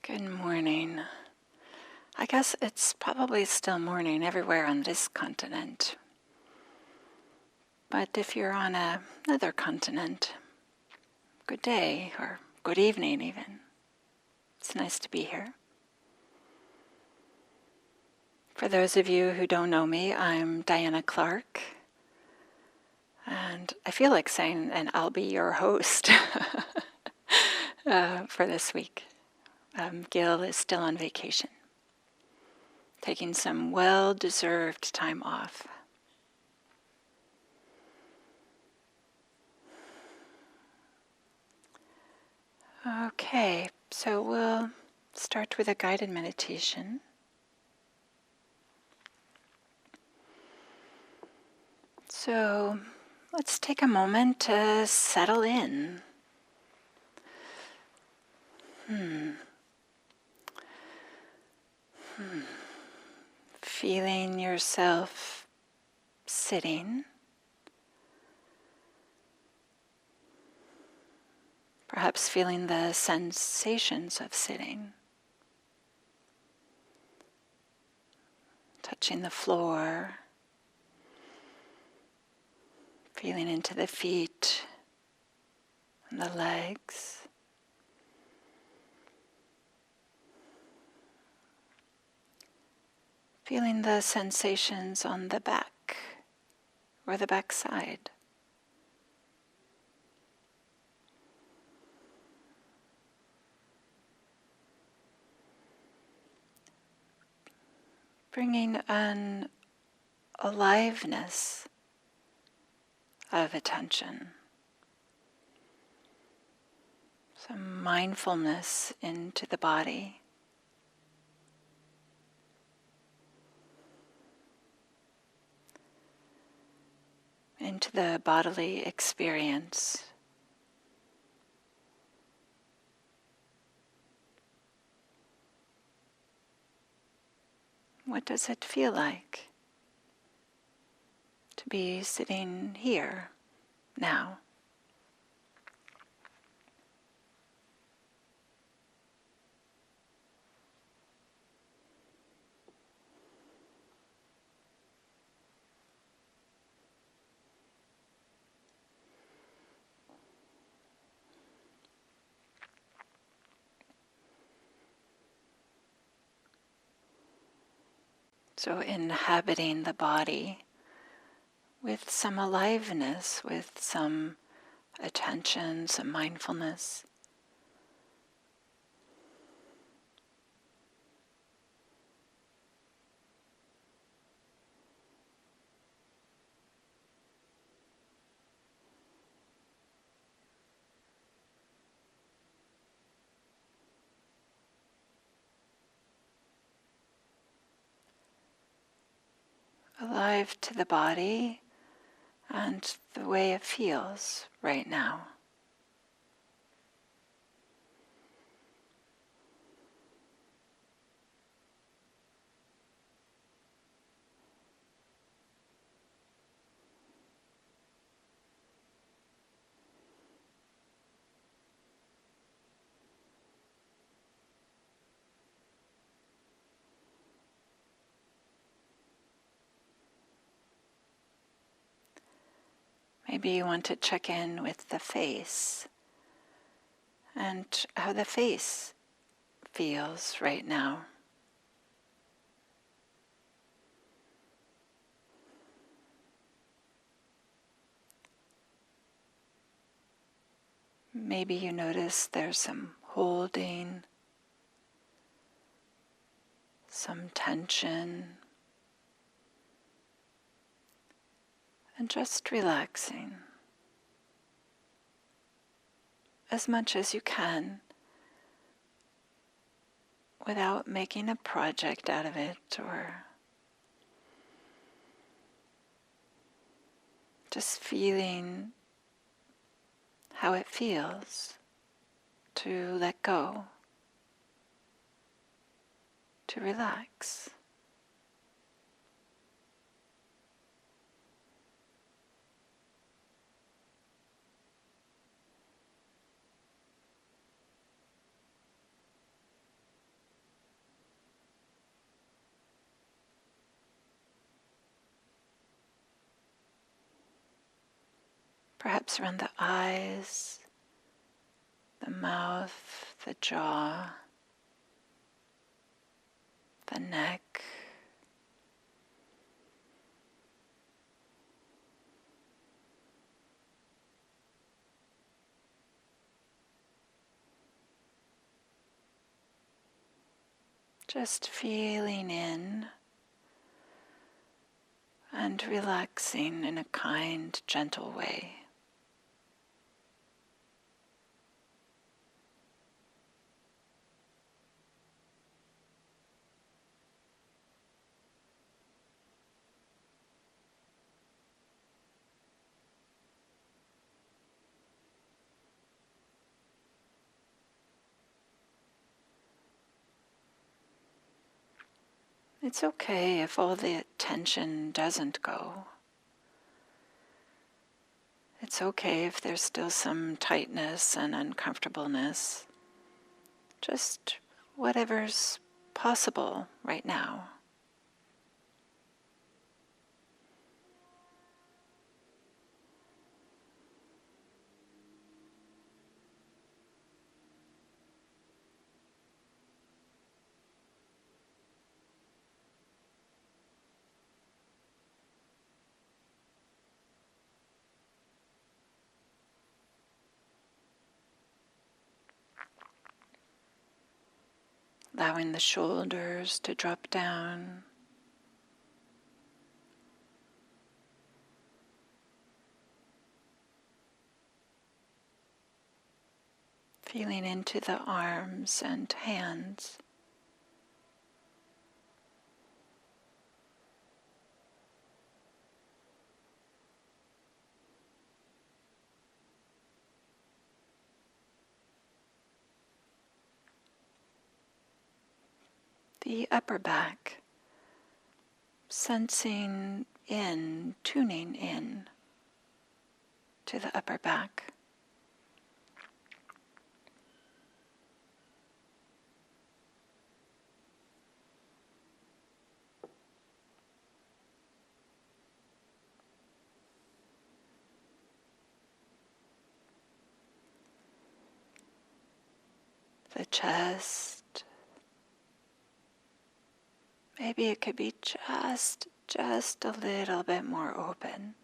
Good morning. I guess it's probably still morning everywhere on this continent. But if you're on another continent, good day or good evening even. It's nice to be here. For those of you who don't know me, I'm Diana Clark. And I feel like saying, and I'll be your host for this week. Gil is still on vacation, taking some well-deserved time off. Okay, so we'll start with a guided meditation. So let's take a moment to settle in. Feeling yourself sitting. Perhaps feeling the sensations of sitting. Touching the floor. Feeling into the feet and the legs. Feeling the sensations on the back or the back side. Bringing an aliveness of attention, some mindfulness into the body. Into the bodily experience. What does it feel like to be sitting here now? So inhabiting the body with some aliveness, with some attention, some mindfulness. Alive to the body and the way it feels right now. Maybe you want to check in with the face and how the face feels right now. Maybe you notice there's some holding, some tension, and just relaxing as much as you can without making a project out of it or just feeling how it feels to let go, to relax. perhaps around the eyes, the mouth, the jaw, the neck. Just feeling in and relaxing in a kind, gentle way. It's okay if all the attention doesn't go. It's okay if there's still some tightness and uncomfortableness. Just whatever's possible right now. Allowing the shoulders to drop down. Feeling into the arms and hands. The upper back. Sensing in, tuning in to the upper back. The chest. Maybe it could be just a little bit more open.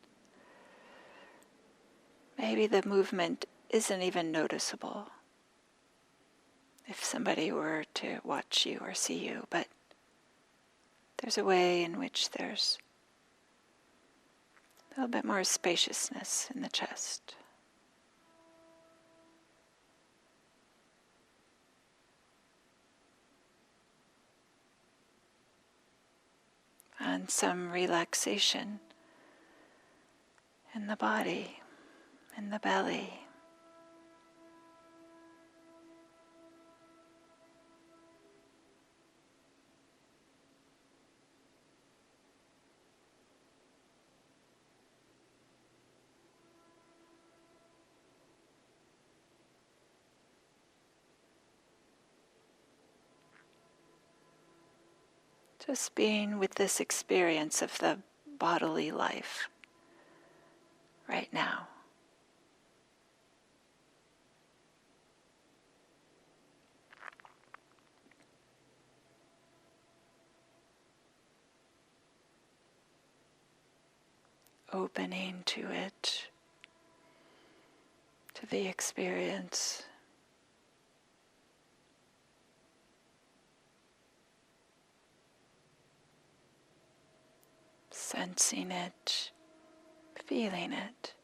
Maybe the movement isn't even noticeable if somebody were to watch you or see you, but there's a way in which there's a little bit more spaciousness in the chest. And some relaxation in the body, in the belly. Just being with this experience of the bodily life right now. Opening to it, to the experience. Sensing it, feeling it.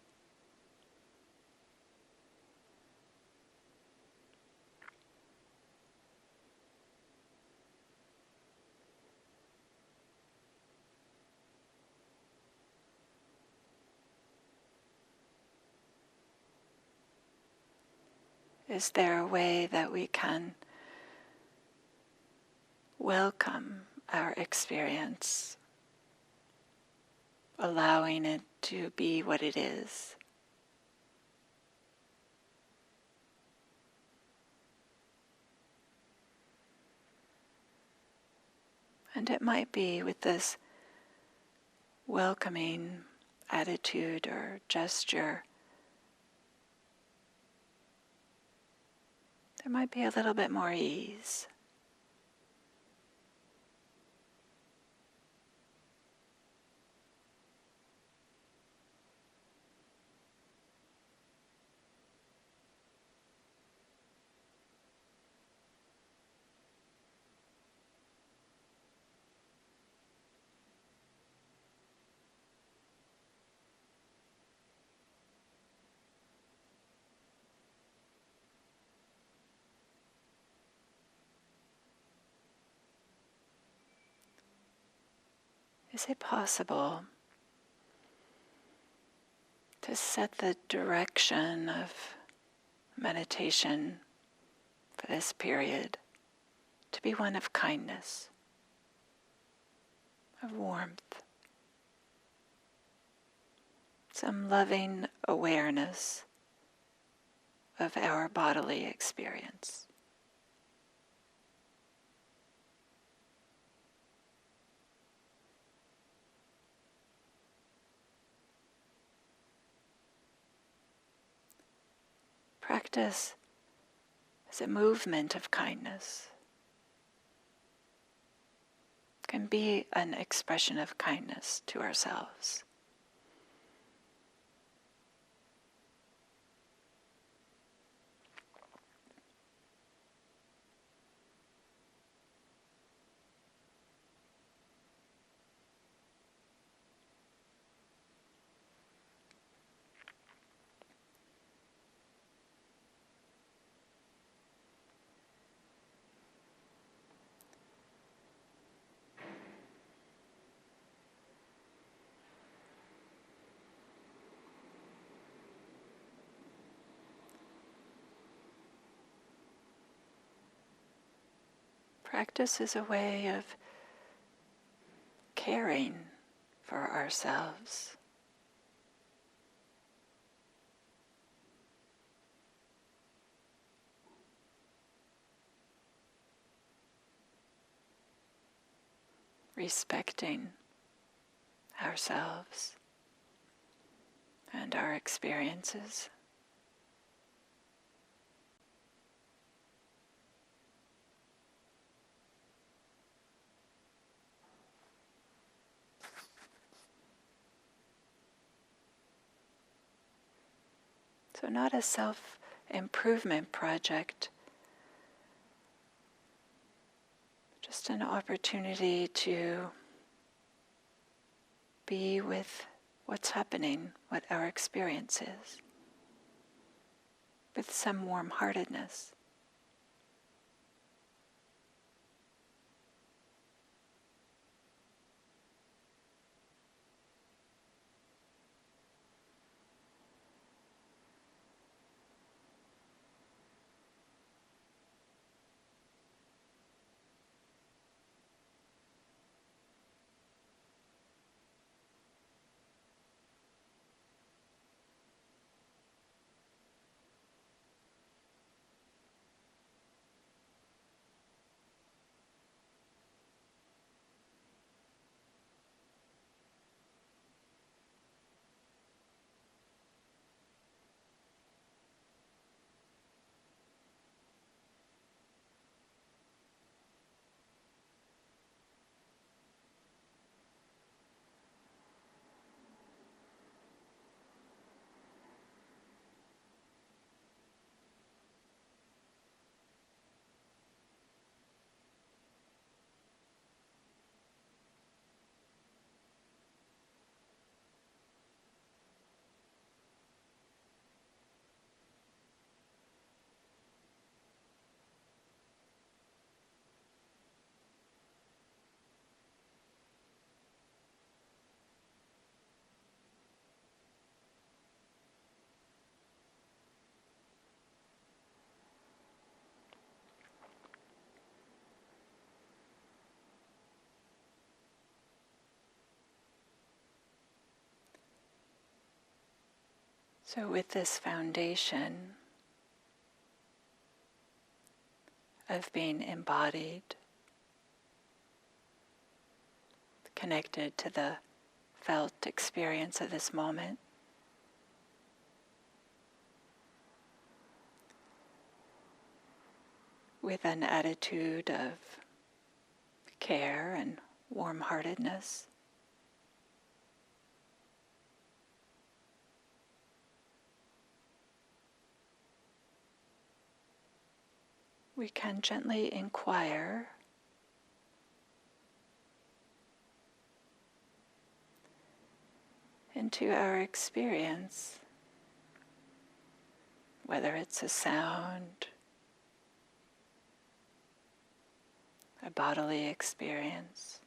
Is there a way that we can welcome our experience, allowing it to be what it is? And it might be with this welcoming attitude or gesture there might be a little bit more ease. Is it possible to set the direction of meditation for this period to be one of kindness, of warmth, some loving awareness of our bodily experience? Practice as a movement of kindness can be an expression of kindness to ourselves. Practice is a way of caring for ourselves. Respecting ourselves and our experiences. So not a self-improvement project, just an opportunity to be with what's happening, what our experience is, with some warm-heartedness. So with this foundation of being embodied, connected to the felt experience of this moment, with an attitude of care and warm-heartedness. We can gently inquire into our experience, whether it's a sound, a bodily experience.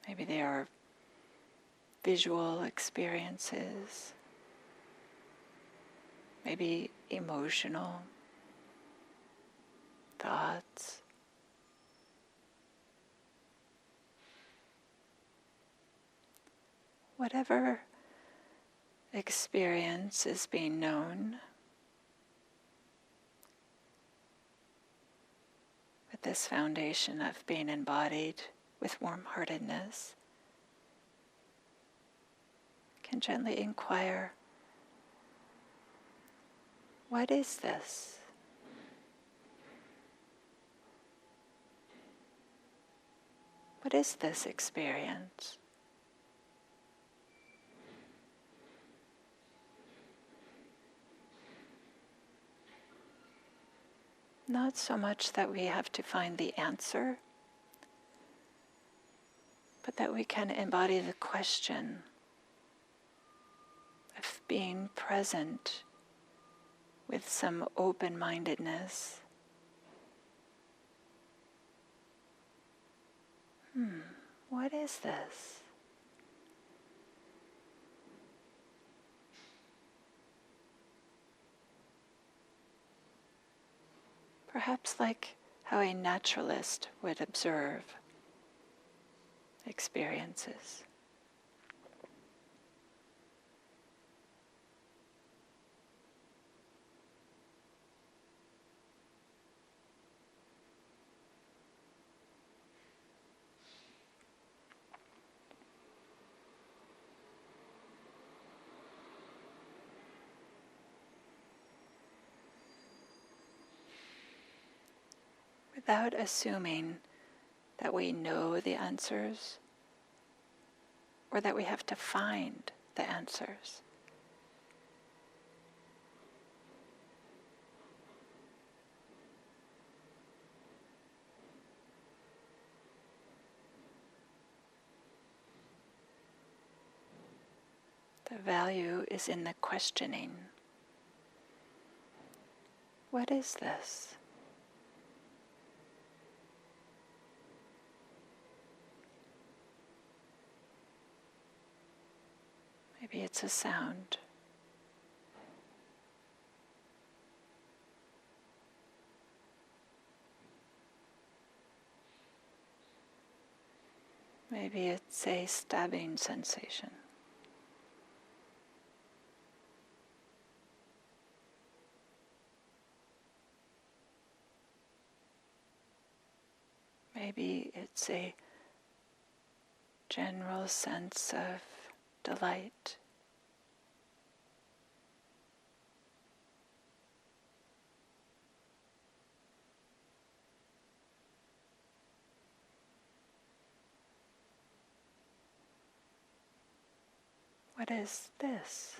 Maybe they are visual experiences, maybe emotional thoughts. Whatever experience is being known, with this foundation of being embodied with warm-heartedness, can gently inquire, what is this? What is this experience? Not so much that we have to find the answer, but that we can embody the question of being present with some open-mindedness. What is this? Perhaps like how a naturalist would observe experiences. Without assuming that we know the answers or that we have to find the answers. The value is in the questioning. What is this? Maybe it's a sound. Maybe it's a stabbing sensation. Maybe it's a general sense of delight. What is this?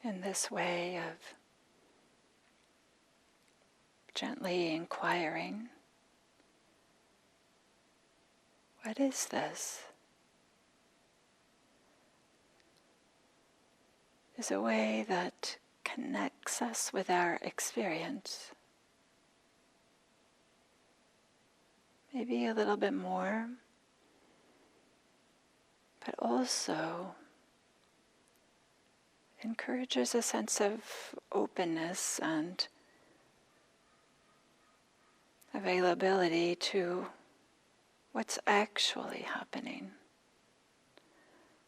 in this way of gently inquiring, what is this? Is a way that connects us with our experience. Maybe a little bit more, but also encourages a sense of openness and availability to what's actually happening,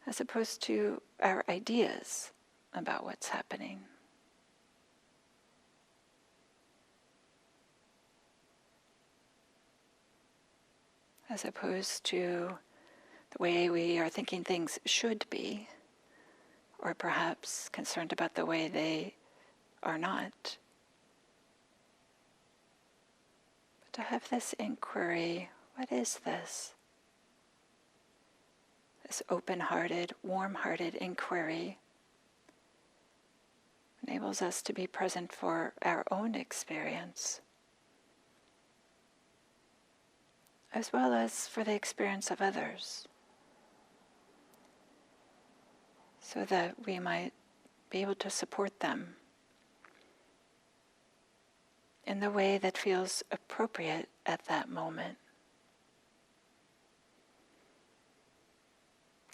as opposed to our ideas about what's happening. As opposed to the way we are thinking things should be, or perhaps concerned about the way they are not. But to have this inquiry, what is this? This open-hearted, warm-hearted inquiry enables us to be present for our own experience, as well as for the experience of others, so that we might be able to support them in the way that feels appropriate at that moment,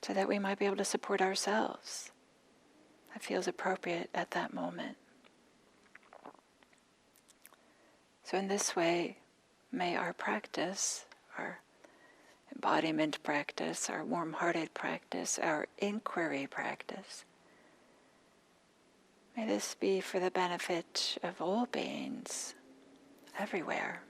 so that we might be able to support ourselves that feels appropriate at that moment. So in this way, may our practice, our embodiment practice, our warm-hearted practice, our inquiry practice, may this be for the benefit of all beings, everywhere.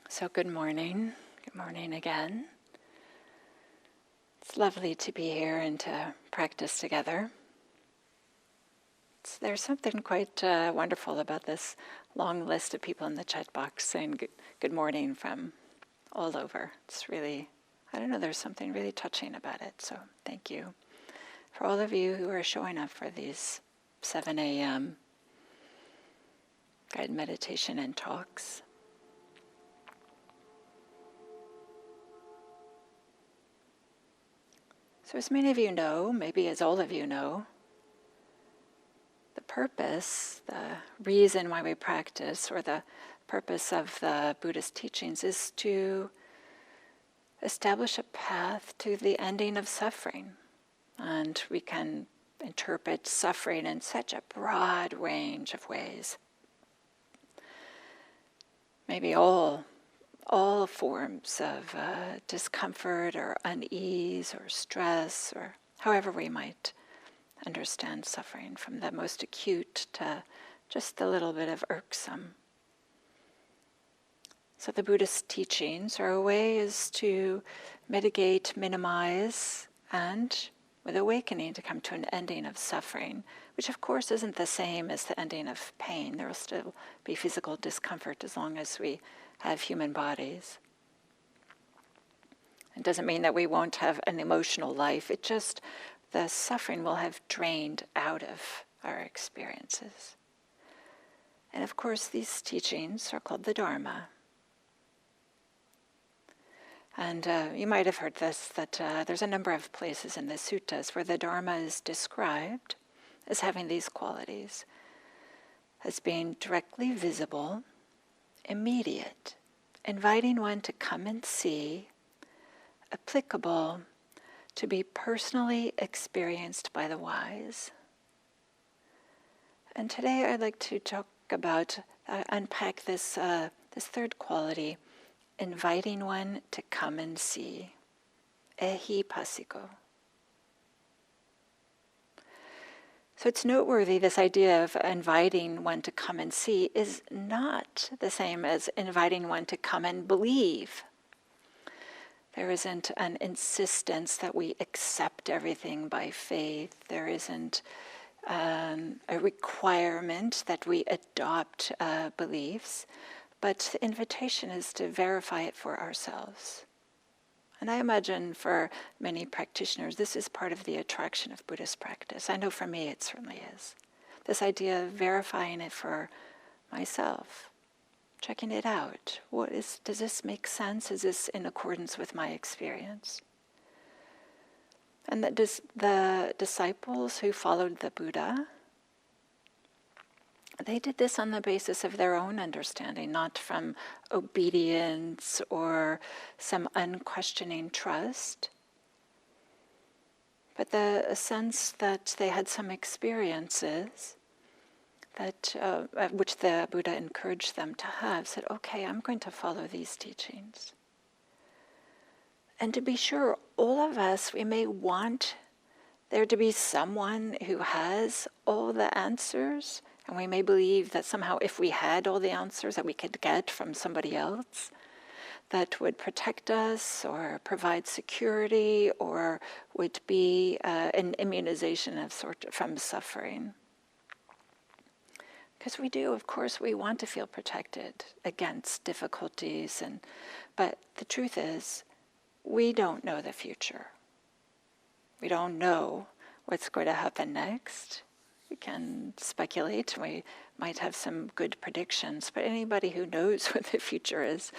So good morning. Good morning again. It's lovely to be here and to practice together. There's something quite wonderful about this long list of people in the chat box saying good morning from all over. It's really, I don't know, there's something really touching about it. So thank you for all of you who are showing up for these 7 a.m. guided meditation and talks. So as many of you know, maybe as all of you know, the purpose, the reason why we practice, or the purpose of the Buddhist teachings is to establish a path to the ending of suffering. And we can interpret suffering in such a broad range of ways. Maybe all forms of discomfort or unease or stress, or however we might understand suffering, from the most acute to just a little bit of irksome. So the Buddhist teachings are a ways to mitigate, minimize, and with awakening to come to an ending of suffering, which of course isn't the same as the ending of pain. There will still be physical discomfort as long as we have human bodies. It doesn't mean that we won't have an emotional life. It just, the suffering will have drained out of our experiences. And of course, these teachings are called the Dharma. And you might have heard this, that there's a number of places in the suttas where the Dharma is described as having these qualities, as being directly visible, immediate, inviting one to come and see, applicable, to be personally experienced by the wise, And today I'd like to talk about, unpack this third quality, inviting one to come and see. Ehi pasiko. So it's noteworthy, this idea of inviting one to come and see is not the same as inviting one to come and believe. There isn't an insistence that we accept everything by faith. There isn't a requirement that we adopt beliefs, but the invitation is to verify it for ourselves. And I imagine for many practitioners, this is part of the attraction of Buddhist practice. I know for me it certainly is. This idea of verifying it for myself, checking it out. Does this make sense? Is this in accordance with my experience? And that the disciples who followed the Buddha, they did this on the basis of their own understanding, not from obedience or some unquestioning trust, but a sense that they had some experiences that which the Buddha encouraged them to have, said, okay, I'm going to follow these teachings. And to be sure, all of us, we may want there to be someone who has all the answers, and we may believe that somehow if we had all the answers that we could get from somebody else that would protect us or provide security or would be an immunization of from suffering. Because we do, of course, we want to feel protected against difficulties, but the truth is, we don't know the future. We don't know what's going to happen next. We can speculate, we might have some good predictions, but anybody who knows what the future is,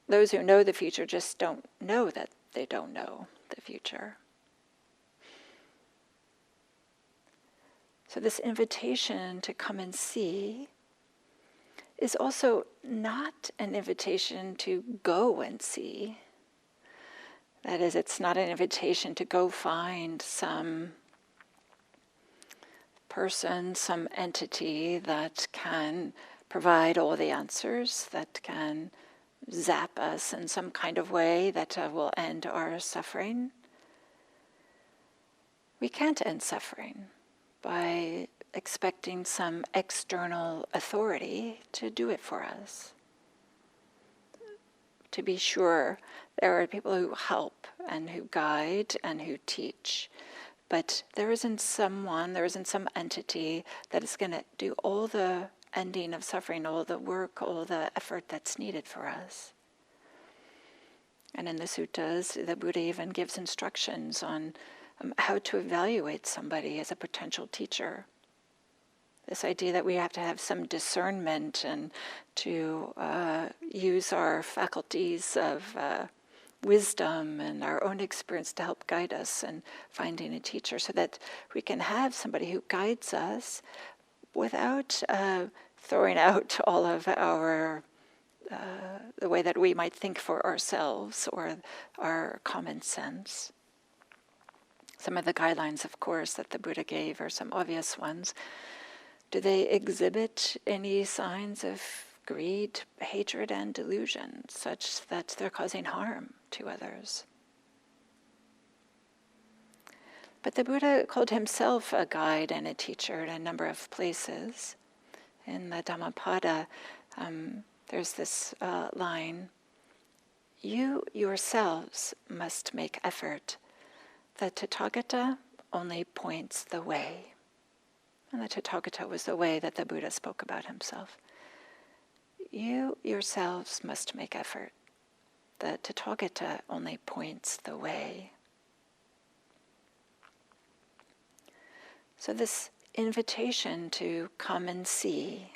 those who know the future just don't know that they don't know the future. So this invitation to come and see is also not an invitation to go and see. That is, it's not an invitation to go find some person, some entity that can provide all the answers, that can zap us in some kind of way that will end our suffering. We can't end suffering by expecting some external authority to do it for us. To be sure, there are people who help and who guide and who teach, but there isn't some entity that is going to do all the ending of suffering, all the work, all the effort that's needed for us. And in the suttas, the Buddha even gives instructions on how to evaluate somebody as a potential teacher. This idea that we have to have some discernment and to use our faculties of wisdom and our own experience to help guide us in finding a teacher, so that we can have somebody who guides us without throwing out all of our the way that we might think for ourselves or our common sense. Some of the guidelines, of course, that the Buddha gave are some obvious ones. Do they exhibit any signs of greed, hatred, and delusion, such that they're causing harm to others? But the Buddha called himself a guide and a teacher in a number of places. In the Dhammapada, there's this line, "You yourselves must make effort. The Tathagata only points the way." And the Tathagata was the way that the Buddha spoke about himself. You yourselves must make effort. The Tathagata only points the way. So this invitation to come and see,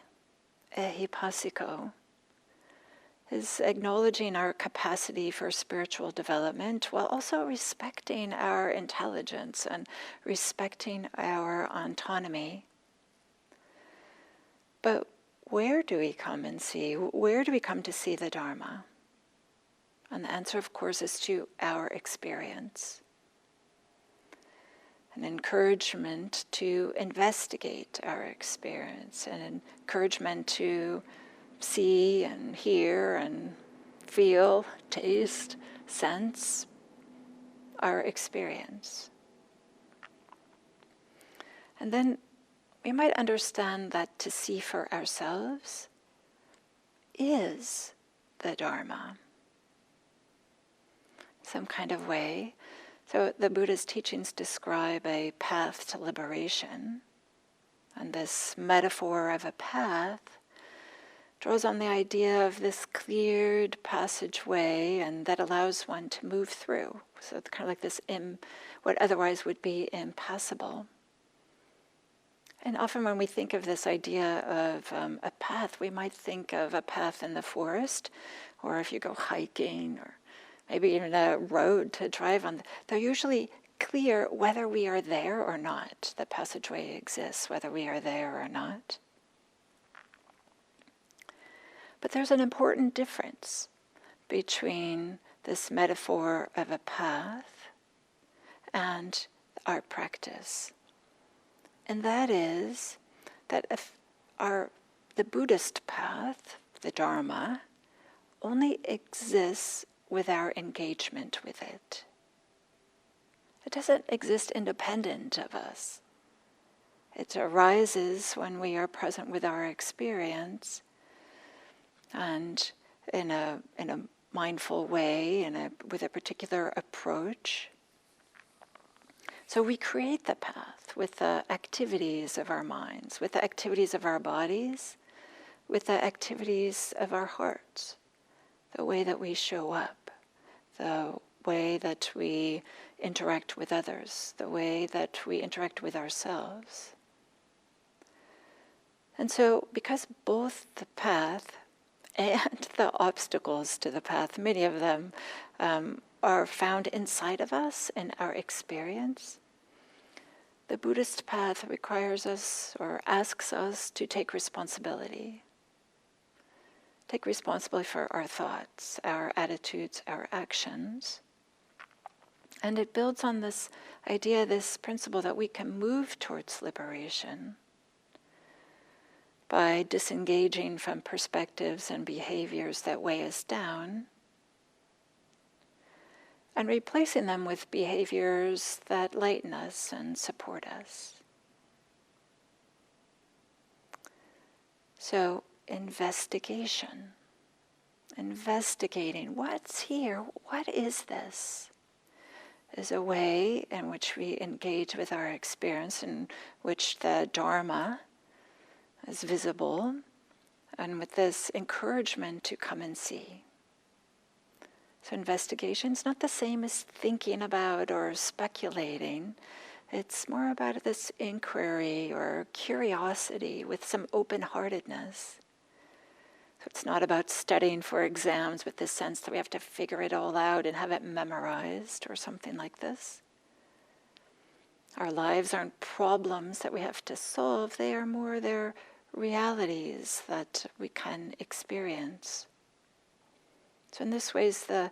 ehi pasiko, is acknowledging our capacity for spiritual development while also respecting our intelligence and respecting our autonomy. But where do we come and see? Where do we come to see the Dharma? And the answer, of course, is to our experience. an encouragement to investigate our experience, an encouragement to see and hear and feel, taste, sense our experience. And then we might understand that to see for ourselves is the Dharma, some kind of way. So the Buddha's teachings describe a path to liberation, and this metaphor of a path draws on the idea of this cleared passageway, and that allows one to move through. So it's kind of like this, what otherwise would be impassable. And often when we think of this idea of a path, we might think of a path in the forest, or if you go hiking, or maybe even a road to drive on. They're usually clear whether we are there or not. The passageway exists whether we are there or not. But there's an important difference between this metaphor of a path and our practice. And that is that the Buddhist path, the Dharma, only exists with our engagement with it. It doesn't exist independent of us. It arises when we are present with our experience, and in a mindful way, with a particular approach. So we create the path with the activities of our minds, with the activities of our bodies, with the activities of our hearts, the way that we show up, the way that we interact with others, the way that we interact with ourselves. And so, because both the path and the obstacles to the path, many of them are found inside of us in our experience, the Buddhist path requires us or asks us to take responsibility. Take responsibility for our thoughts, our attitudes, our actions. And it builds on this idea, this principle that we can move towards liberation by disengaging from perspectives and behaviors that weigh us down, and replacing them with behaviors that lighten us and support us. So, investigating what's here, what is this, is a way in which we engage with our experience, in which the Dharma is visible, and with this encouragement to come and see. So investigation is not the same as thinking about or speculating. It's more about this inquiry or curiosity with some open-heartedness. So it's not about studying for exams with this sense that we have to figure it all out and have it memorized or something like this. Our lives aren't problems that we have to solve. They are more their realities that we can experience. So in this ways, the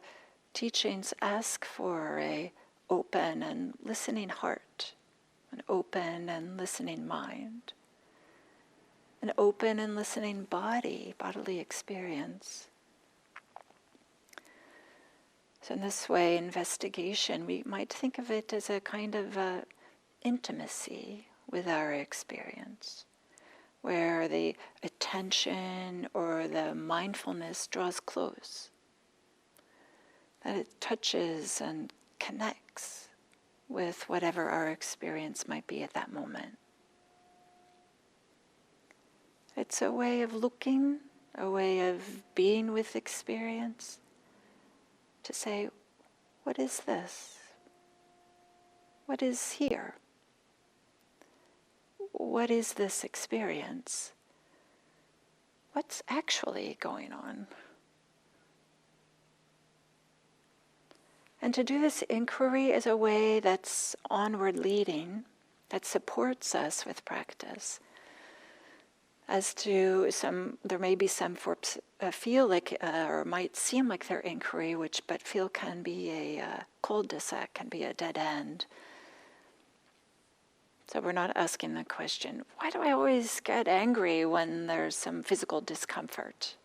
teachings ask for an open and listening heart, an open and listening mind, an open and listening bodily experience. So in this way, investigation, we might think of it as a kind of intimacy with our experience, where the attention or the mindfulness draws close, that it touches and connects with whatever our experience might be at that moment. It's a way of looking, a way of being with experience, to say, what is this? What is here? What is this experience? What's actually going on? And to do this inquiry is a way that's onward leading, that supports us with practice. As to there may be some forms feel like, or might seem like they're inquiry, but feel can be a cul-de-sac, can be a dead end. So we're not asking the question, why do I always get angry when there's some physical discomfort?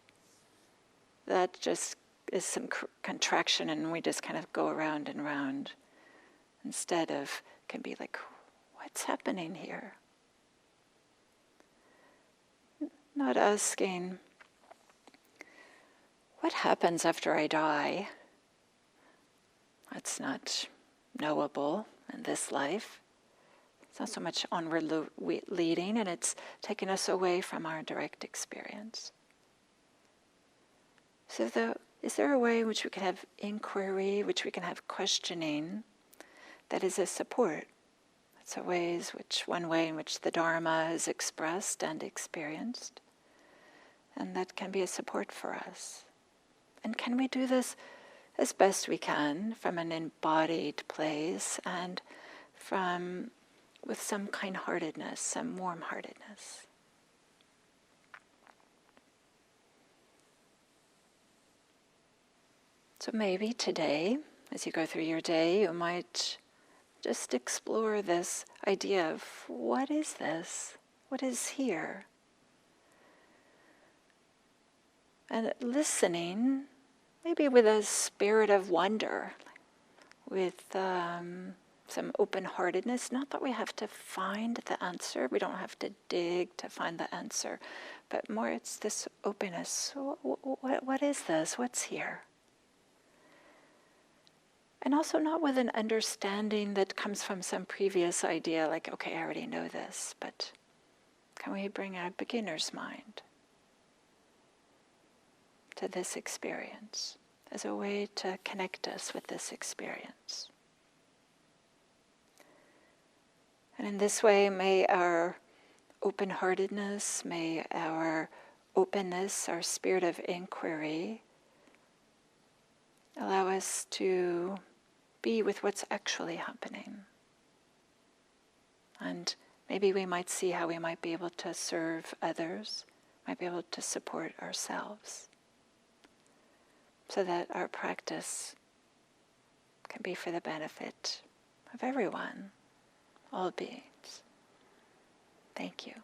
That just is some contraction, and we just kind of go around and round. Instead of, can be like, what's happening here? Not asking, what happens after I die? That's not knowable in this life. It's not so much onward leading, and it's taking us away from our direct experience. So is there a way in which we can have inquiry, which we can have questioning, that is a support? That's one way in which the Dharma is expressed and experienced. And that can be a support for us. And can we do this as best we can from an embodied place and with some kind-heartedness, some warm-heartedness? So maybe today, as you go through your day, you might just explore this idea of, what is this? What is here? And listening, maybe with a spirit of wonder, with some open-heartedness. Not that we have to find the answer. We don't have to dig to find the answer. But more it's this openness. What is this? What's here? And also not with an understanding that comes from some previous idea, like, okay, I already know this. But can we bring a beginner's mind to this experience as a way to connect us with this experience? And in this way, may our open-heartedness, may our openness, our spirit of inquiry, allow us to be with what's actually happening. And maybe we might see how we might be able to serve others, might be able to support ourselves, so that our practice can be for the benefit of everyone, all beings. Thank you.